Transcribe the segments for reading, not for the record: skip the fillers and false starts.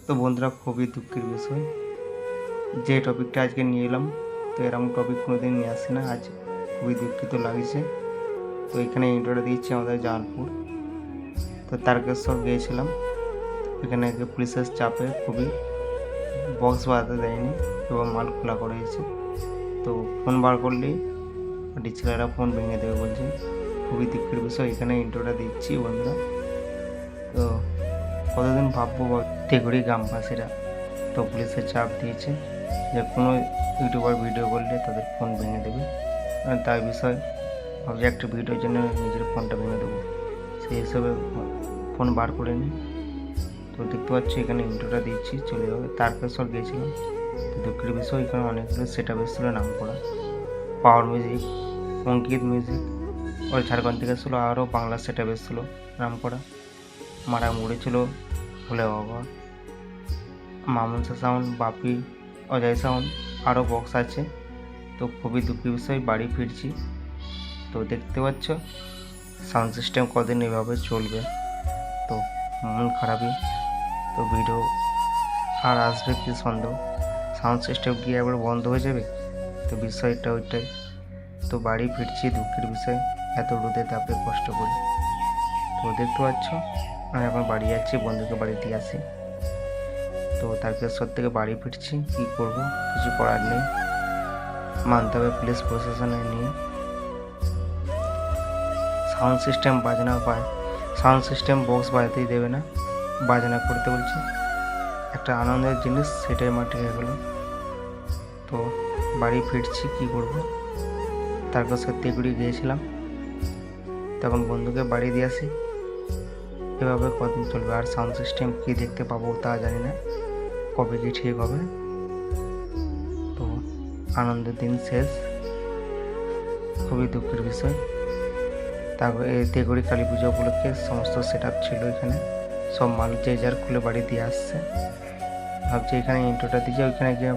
তো বন্ধুরা, খুবই দুঃখের বিষয় যে টপিকটা আজকে নিয়ে এলাম, তো এরকম টপিক কোনোদিন নিয়ে আসি না। আজ খুবই দুঃখিত লাগছে। তো এখানে ইন্ট্রোটা দিচ্ছি আমাদের জামালপুর। তো তারকেশ্বর গিয়েছিলাম, এখানে পুলিশের চাপে খুবই বক্স বাজাতে দেয়নি এবং মাল খোলা করেছে। তো ফোন বার করলেই ছেলেরা ফোন ভেঙে দেবে বলছে। খুবই দুঃখের বিষয়। এখানে ইন্ট্রোটা দিচ্ছি বন্ধুরা। তো কতদিন ভাববো তেগুড়ি গ্রামবাসীরা, তো পুলিশের চাপ দিয়েছে যে কোনো ইউটিউবার ভিডিও করলে তাদের ফোন ভেঙে দেবে। তার বিষয় ভাবছি একটা ভিডিওর জন্য নিজের ফোনটা ভেঙে দেবো, সেই হিসাবে ফোন বার করে নিই। তো দেখতে পাচ্ছি এখানে ইন্ট্রোটা দিচ্ছি, চলে যাবে। তারকেশ্বর গিয়েছিলাম। তো দুঃখের বিষয় এখানে অনেকগুলো সেট আপ এসেছিলো নাম করা, পাওয়ার মিউজিক, অঙ্কিত মিউজিক, ওই ঝাড়খণ্ড থেকে এসেছিলো। আরও বাংলা সেট আপ এসেছিলো নাম করা, মারা মুড়েছিল ভোলে বাবা, মামুনসা সাউন্ড, বাপি, অজয় সাউন্ড, আরও বক্স আছে। তো খুবই দুঃখের বিষয়, বাড়ি ফিরছি। তো দেখতে পাচ্ছ সাউন্ড সিস্টেম কদিন এভাবে চলবে, তো মন খারাপই। তো ভিডিও আর আসবে কি সন্দেহ, সাউন্ড সিস্টেম গিয়ে একবার বন্ধ হয়ে যাবে, তো বিষয়টা ওইটাই। তো বাড়ি ফিরছি, দুঃখের বিষয়, এত রোদে তাপে কষ্ট করি। তো দেখতে পাচ্ছ আমি এখন বাড়ি যাচ্ছি, বন্ধুকে বাড়ি দিয়ে আসি। তো তারকেশ্বর থেকে বাড়ি ফিরছি, কী করব, কিছু করার নেই, মানতে হবে পুলিশ প্রশাসনে নিয়ে। সাউন্ড সিস্টেম বাজনা পায়, সাউন্ড সিস্টেম বক্স বাজাতেই দেবে না, বাজনা করতে বলছে। একটা আনন্দের জিনিস সেটাই মাটি হয়ে গেল। তো বাড়ি ফিরছি, কী করব। তারকেশ্বর তেগুড়ি গিয়েছিলাম, তখন বন্ধুকে বাড়ি দিয়ে আসি। এভাবে কদিন চলবে, আর সাউন্ড সিস্টেম কী দেখতে পাবো তা জানি না, কবে কি ঠিক হবে। তো আনন্দের দিন শেষ, খুবই দুঃখের বিষয়। তারপরে তেগুড়ি কালী পুজো উপলক্ষে সমস্ত সেট আপ ছিল এখানে, সব মাল যে যার খুলে বাড়ি দিয়ে আসছে। ভাবছি এখানে ইন্ট্রোটা দিয়েছে, ওইখানে গিয়ে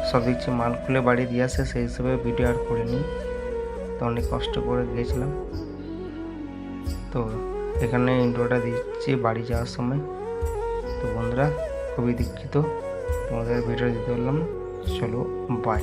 সব দেখছি মাল খুলে বাড়ি দিয়ে আসছে, সেই হিসেবে ভিডিও আর করিনি। তো অনেক কষ্ট করে গিয়েছিলাম। তো এখানে ইন্ট্রোটা দিচ্ছি বাড়ি যাওয়ার সময়। তো বন্ধুরা, খুবই দুঃখিত তোমাদের ভিডিও দিতে পারলাম। চলো বাই।